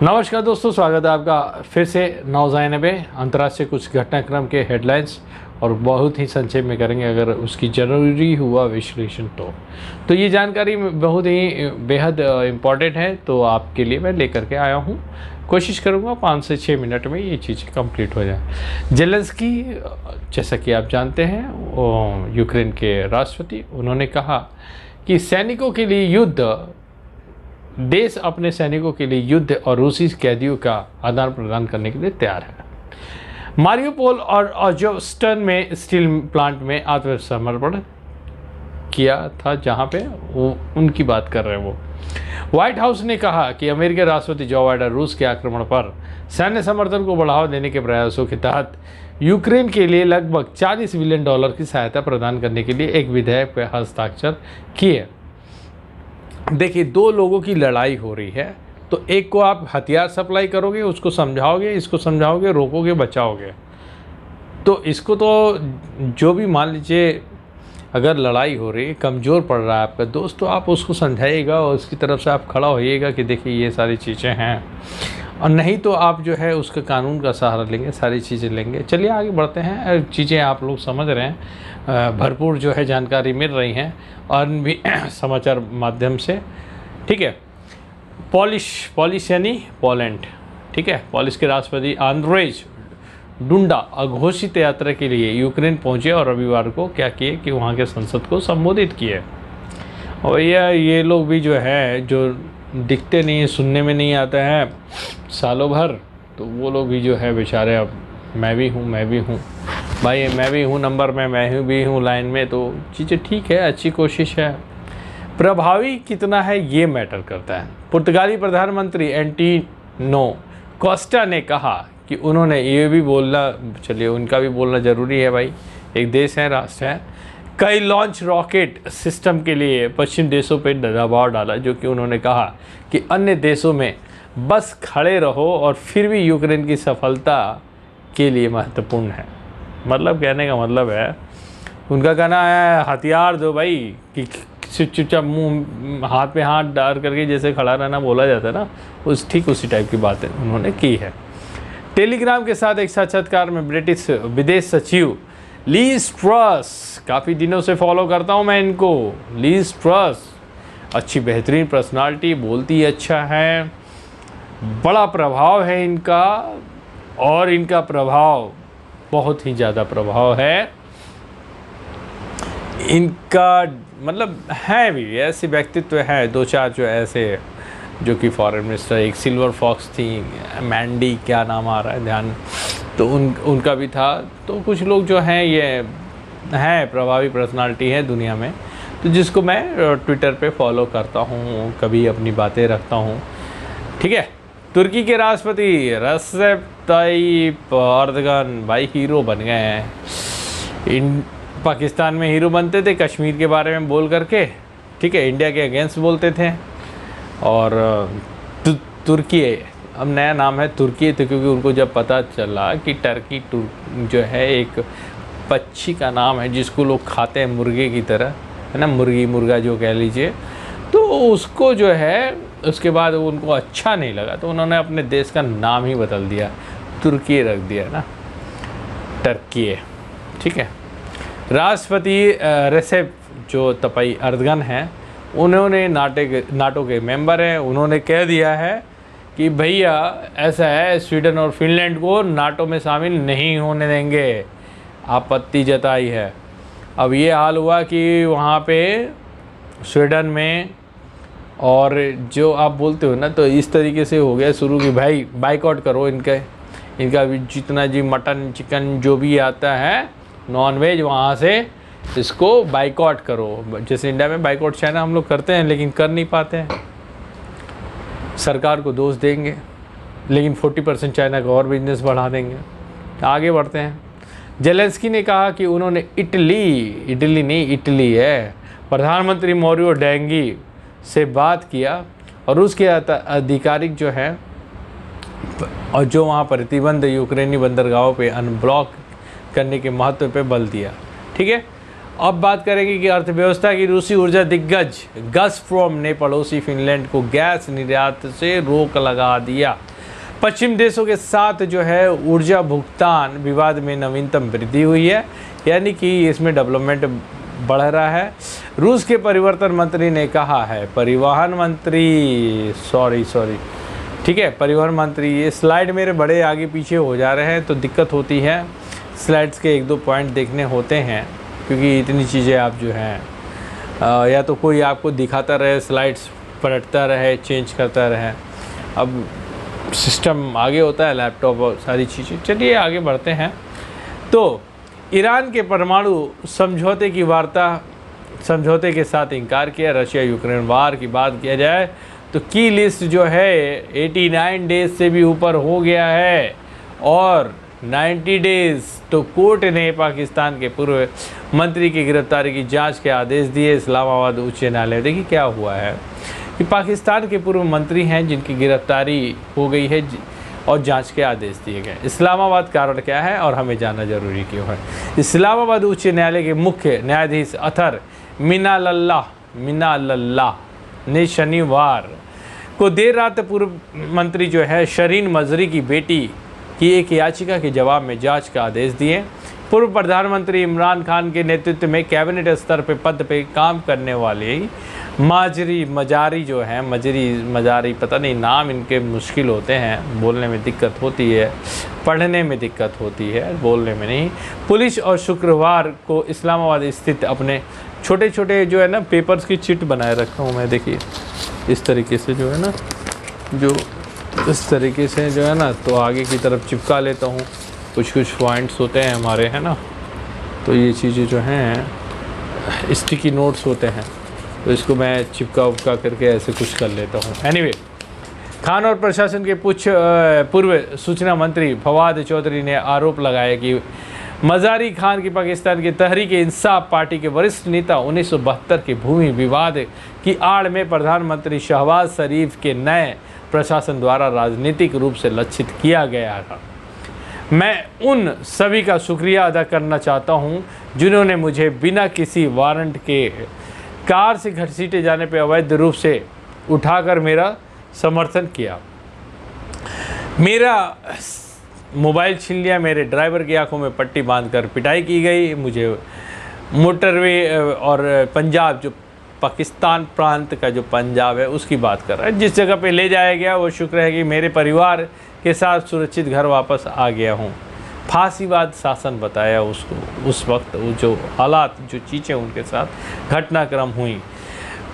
नमस्कार दोस्तों, स्वागत है आपका फिर से नौज़ायन पे अंतर्राष्ट्रीय कुछ घटनाक्रम के हेडलाइंस और बहुत ही संक्षेप में करेंगे अगर उसकी ज़रूरी हुआ विश्लेषण तो ये जानकारी बहुत ही बेहद इम्पॉर्टेंट है, तो आपके लिए मैं लेकर के आया हूँ। कोशिश करूँगा 5 से 6 मिनट में ये चीज़ कंप्लीट हो जाए। जेलेंस्की, जैसा कि आप जानते हैं, यूक्रेन के राष्ट्रपति, उन्होंने कहा कि सैनिकों के लिए युद्ध, देश अपने सैनिकों के लिए युद्ध और रूसी कैदियों का आदान प्रदान करने के लिए तैयार है। मारियोपोल और अजोस्टन में स्टील प्लांट में आत्मसमर्पण किया था, जहां पे वो उनकी बात कर रहे हैं। वो व्हाइट हाउस ने कहा कि अमेरिकी राष्ट्रपति जो बाइडेन रूस के आक्रमण पर सैन्य समर्थन को बढ़ावा देने के प्रयासों के तहत यूक्रेन के लिए लगभग $40 बिलियन की सहायता प्रदान करने के लिए एक विधेयक पर हस्ताक्षर किए। देखिए, दो लोगों की लड़ाई हो रही है, तो एक को आप हथियार सप्लाई करोगे, उसको समझाओगे, इसको समझाओगे, रोकोगे, बचाओगे। तो इसको तो जो भी मान लीजिए अगर लड़ाई हो रही है, कमज़ोर पड़ रहा है आपका दोस्त, तो आप उसको समझाइएगा और उसकी तरफ से आप खड़ा होइएगा कि देखिए ये सारी चीज़ें हैं, और नहीं तो आप जो है उसका कानून का सहारा लेंगे, सारी चीज़ें लेंगे। चलिए आगे बढ़ते हैं। चीज़ें आप लोग समझ रहे हैं, भरपूर जो है जानकारी मिल रही हैं और भी समाचार माध्यम से। ठीक है, पॉलिश यानी पोलैंड, ठीक है, पॉलिश के राष्ट्रपति आंद्रेज डुंडा अघोषित यात्रा के लिए यूक्रेन पहुंचे और रविवार को क्या किए कि वहां के संसद को संबोधित किए। और ये लोग भी जो है, जो दिखते नहीं, सुनने में नहीं आता है सालों भर, तो वो लोग भी जो है बेचारे, अब मैं भी हूँ भाई, मैं भी हूँ नंबर में, मैं भी हूँ लाइन में, तो चीज़ें ठीक है, अच्छी कोशिश है। प्रभावी कितना है ये मैटर करता है। पुर्तगाली प्रधानमंत्री एंटीनो कोस्टा ने कहा कि उन्होंने ये भी बोलना, चलिए उनका भी बोलना ज़रूरी है भाई, एक देश है, राष्ट्र है, कई लॉन्च रॉकेट सिस्टम के लिए पश्चिम देशों पर दबाव डाला, जो कि उन्होंने कहा कि अन्य देशों में बस खड़े रहो और फिर भी यूक्रेन की सफलता के लिए महत्वपूर्ण है। मतलब कहने का मतलब है, उनका कहना है हथियार दो भाई, कि चुपचाप मुंह हाथ पे हाथ डाल करके जैसे खड़ा रहना बोला जाता है ना, ठीक उसी टाइप की बातें उन्होंने की है। टेलीग्राम के साथ एक साक्षात्कार में ब्रिटिश विदेश सचिव लीज ट्रस, काफ़ी दिनों से फॉलो करता हूँ मैं इनको, लीज ट्रस अच्छी बेहतरीन पर्सनालिटी, बोलती अच्छा है, बड़ा प्रभाव है इनका, और इनका प्रभाव बहुत ही ज़्यादा प्रभाव है इनका, मतलब है भी ऐसे व्यक्तित्व है, 2-4 जो ऐसे, जो कि फॉरेन मिनिस्टर, एक सिल्वर फॉक्स थी, मैंडी, क्या नाम आ रहा है ध्यान, तो उनका भी था। तो कुछ लोग जो हैं ये हैं प्रभावी पर्सनालिटी है दुनिया में, तो जिसको मैं ट्विटर पे फॉलो करता हूँ, कभी अपनी बातें रखता हूँ। ठीक है, तुर्की के राष्ट्रपति रेसेप ताइप एर्दोगान भाई हीरो बन गए हैं। पाकिस्तान में हीरो बनते थे कश्मीर के बारे में बोल करके, ठीक है, इंडिया के अगेंस्ट बोलते थे, और तुर्की, अब नया नाम है तुर्की, तो क्योंकि उनको जब पता चला कि टर्की जो है एक पक्षी का नाम है जिसको लोग खाते हैं मुर्गे की तरह, है ना, मुर्गा जो कह लीजिए, तो उसको जो है उसके बाद उनको अच्छा नहीं लगा, तो उन्होंने अपने देश का नाम ही बदल दिया, तुर्की रख दिया ना, टर्की। ठीक है, राष्ट्रपति रेसेप जो ताइप एर्दोगान हैं, उन्होंने नाटो के मेंबर हैं, उन्होंने कह दिया है कि भैया ऐसा है, स्वीडन और फिनलैंड को नाटो में शामिल नहीं होने देंगे, आपत्ति जताई है। अब ये हाल हुआ कि वहाँ पे स्वीडन में, और जो आप बोलते हो ना, तो इस तरीके से हो गया शुरू कि भाई बाइकआउट करो इनका भी जितना जी मटन चिकन जो भी आता है नॉनवेज, वहाँ से इसको बाइकआउट करो। जैसे इंडिया में बाइकआउट चाइना हम लोग करते हैं, लेकिन कर नहीं पाते हैं, सरकार को दोष देंगे, लेकिन 40% चाइना का और बिजनेस बढ़ा देंगे। आगे बढ़ते हैं। जेलेंस्की ने कहा कि उन्होंने इटली है, प्रधानमंत्री मारियो ड्रैगी से बात किया और उसके आधिकारिक जो है, और जो वहाँ प्रतिबंध यूक्रेनी बंदरगाहों पे अनब्लॉक करने के महत्व पे बल दिया। ठीक है, अब बात करेंगे कि अर्थव्यवस्था की रूसी ऊर्जा दिग्गज गज़प्रोम ने पड़ोसी फिनलैंड को गैस निर्यात से रोक लगा दिया। पश्चिम देशों के साथ जो है ऊर्जा भुगतान विवाद में नवीनतम वृद्धि हुई है, यानी कि इसमें डेवलपमेंट बढ़ रहा है। रूस के परिवर्तन मंत्री ने कहा है, परिवहन मंत्री ठीक है, परिवहन मंत्री, ये स्लाइड मेरे बड़े आगे पीछे हो जा रहे हैं तो दिक्कत होती है, स्लाइड्स के 1-2 पॉइंट देखने होते हैं क्योंकि इतनी चीज़ें आप जो हैं या तो कोई आपको दिखाता रहे, स्लाइड्स पलटता रहे, चेंज करता रहे। अब सिस्टम आगे होता है, लैपटॉप और सारी चीज़ें। चलिए आगे बढ़ते हैं। तो ईरान के परमाणु समझौते के साथ इनकार किया। रशिया यूक्रेन वार की बात किया जाए तो की लिस्ट जो है 89 डेज से भी ऊपर हो गया है और 90 डेज तो कोर्ट ने पाकिस्तान के पूर्व मंत्री की गिरफ्तारी की जांच के आदेश दिए। इस्लामाबाद उच्च न्यायालय, देखिए क्या हुआ है कि पाकिस्तान के पूर्व मंत्री हैं जिनकी गिरफ्तारी हो गई है और जांच के आदेश दिए गए। इस्लामाबाद कारण क्या है और हमें जानना जरूरी क्यों है। इस्लामाबाद उच्च न्यायालय के मुख्य न्यायाधीश अतर मिनाल्लाह ने शनिवार को देर रात पूर्व मंत्री जो है शरीन मजरी की बेटी की एक याचिका के जवाब में जांच का आदेश दिए। पूर्व प्रधानमंत्री इमरान खान के नेतृत्व में कैबिनेट स्तर पे पद पे काम करने वाले मजारी पता नहीं, नाम इनके मुश्किल होते हैं, बोलने में दिक्कत होती है, पढ़ने में दिक्कत होती है, बोलने में नहीं। पुलिस और शुक्रवार को इस्लामाबाद स्थित अपने छोटे छोटे जो है ना पेपर्स की चिट बनाए रखा हूँ मैं, देखिए इस तरीके से जो है ना, जो इस तरीके से जो है ना, तो आगे की तरफ चिपका लेता हूँ। कुछ पॉइंट्स होते हैं हमारे, है ना, तो ये चीज़ें जो हैं स्टिकी नोट्स होते हैं, तो इसको मैं चिपका करके ऐसे कुछ कर लेता हूँ। एनीवे, खान और प्रशासन के पूर्व सूचना मंत्री फवाद चौधरी ने आरोप लगाया कि मजारी खान की पाकिस्तान की तहरीक इंसाफ पार्टी के वरिष्ठ नेता 1972 के भूमि विवाद की आड़ में प्रधानमंत्री शहबाज शरीफ के नए प्रशासन द्वारा राजनीतिक रूप से लक्षित किया गया था। मैं उन सभी का शुक्रिया अदा करना चाहता हूं जिन्होंने मुझे बिना किसी वारंट के कार से घसीटे जाने पर अवैध रूप से उठाकर मेरा समर्थन किया, मेरा मोबाइल छीन लिया, मेरे ड्राइवर की आंखों में पट्टी बांधकर पिटाई की गई, मुझे मोटरवे और पंजाब, जो पाकिस्तान प्रांत का जो पंजाब है उसकी बात कर रहा है, जिस जगह पे ले जाया गया वो शुक्र है कि मेरे परिवार के साथ सुरक्षित घर वापस आ गया हूँ। फांसीवाद शासन बताया उसको, उस वक्त वो जो हालात, जो चीज़ें उनके साथ घटनाक्रम हुई।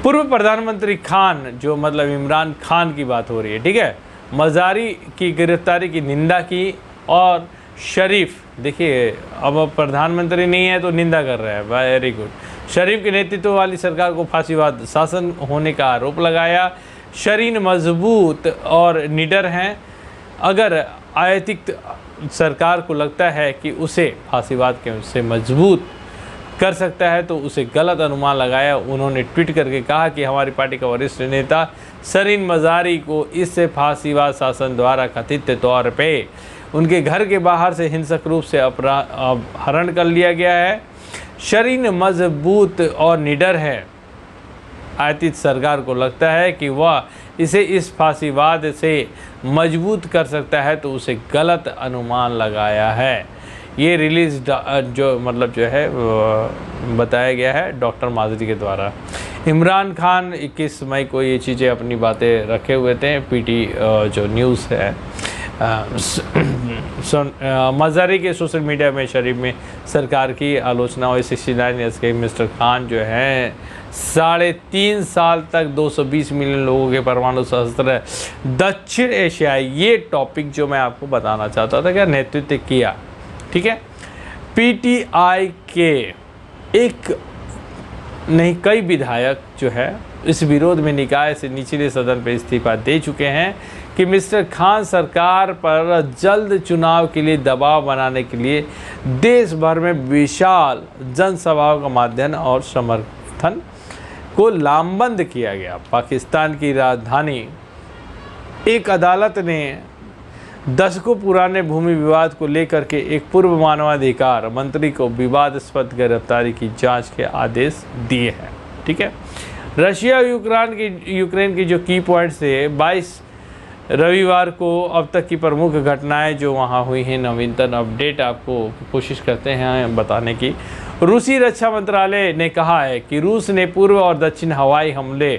पूर्व प्रधानमंत्री खान, जो मतलब इमरान खान की बात हो रही है, ठीक है, मजारी की गिरफ्तारी की निंदा की और शरीफ, देखिए अब प्रधानमंत्री नहीं है तो निंदा कर रहा है, वेरी गुड। शरीफ के नेतृत्व वाली सरकार को फांसीवाद शासन होने का आरोप लगाया। शरीन मजबूत और निडर हैं, अगर आयतिक सरकार को लगता है कि उसे फांसीवाद के उससे मजबूत कर सकता है तो उसे गलत अनुमान लगाया। उन्होंने ट्वीट करके कहा कि हमारी पार्टी का वरिष्ठ नेता शरीन मजारी को इससे फांसीवाद शासन द्वारा कथित तौर पे उनके घर के बाहर से हिंसक रूप से अपहरण कर लिया गया है। शरीन मजबूत और निडर है, आयतित सरकार को लगता है कि वह इसे इस फांसीवाद से मजबूत कर सकता है तो उसे गलत अनुमान लगाया है। ये रिलीज जो मतलब जो है बताया गया है डॉक्टर माजरी के द्वारा। इमरान खान 21 मई को ये चीज़ें अपनी बातें रखे हुए थे। पीटी जो न्यूज़ है, मजारी के सोशल मीडिया में शरीफ में सरकार की आलोचना हुई। 69 ईयर्स के मिस्टर खान जो हैं 3.5 साल तक 220 मिलियन लोगों के परमाणु शस्त्र दक्षिण एशिया, ये टॉपिक जो मैं आपको बताना चाहता था, क्या नेतृत्व किया, ठीक है। पीटीआई के एक नहीं कई विधायक जो है इस विरोध में निकाय से निचले सदन पर इस्तीफा दे चुके हैं कि मिस्टर खान सरकार पर जल्द चुनाव के लिए दबाव बनाने के लिए देश भर में विशाल जनसभाओं का माध्यम और समर्थन को लामबंद किया गया। पाकिस्तान की राजधानी एक अदालत ने दशकों पुराने भूमि विवाद को लेकर के एक पूर्व मानवाधिकार मंत्री को विवादास्पद गिरफ्तारी की जांच के आदेश दिए हैं, ठीक है। रशिया यूक्रेन की जो की पॉइंट्स थे, 22 रविवार को अब तक की प्रमुख घटनाएं जो वहाँ हुई हैं, नवीनतम अपडेट आपको कोशिश करते हैं बताने की। रूसी रक्षा मंत्रालय ने कहा है कि रूस ने पूर्व और दक्षिण हवाई हमले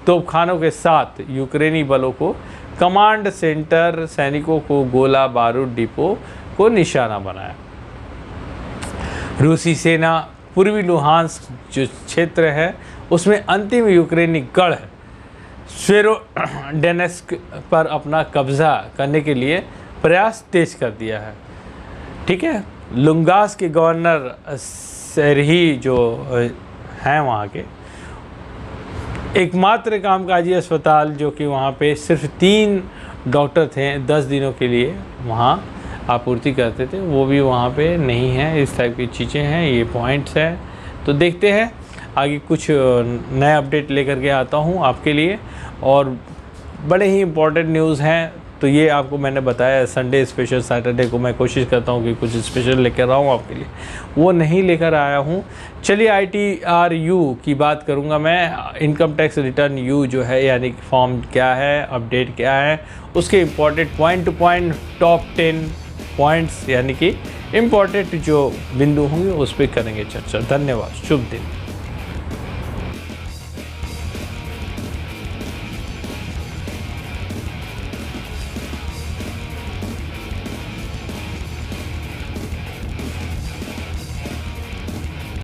तोपखानों के साथ यूक्रेनी बलों को कमांड सेंटर, सैनिकों को गोला बारूद डिपो को निशाना बनाया। रूसी सेना पूर्वी लुहांस्क जो क्षेत्र है उसमें अंतिम यूक्रेनी गढ़ स्वेरोडेनेस्क पर अपना कब्जा करने के लिए प्रयास तेज कर दिया है। ठीक है, लुंगास के गवर्नर सेरही जो हैं वहाँ के एकमात्र कामकाजी अस्पताल जो कि वहाँ पे सिर्फ 3 डॉक्टर थे 10 दिनों के लिए वहाँ आपूर्ति करते थे, वो भी वहाँ पे नहीं है। इस टाइप की चीज़ें हैं, ये पॉइंट्स हैं। तो देखते हैं आगे कुछ नए अपडेट लेकर के आता हूँ आपके लिए, और बड़े ही इम्पोर्टेंट न्यूज़ हैं। तो ये आपको मैंने बताया, संडे स्पेशल सैटरडे को मैं कोशिश करता हूँ कि कुछ स्पेशल लेकर आऊँ आपके लिए, वो नहीं लेकर आया हूँ। चलिए ITRU की बात करूँगा मैं, इनकम टैक्स रिटर्न यू जो है, यानी कि फॉर्म क्या है, अपडेट क्या है, उसके important point two point top 10 points यानी कि इम्पोर्टेंट जो बिंदु होंगे उस पर करेंगे चर्चा। धन्यवाद, शुभ दिन।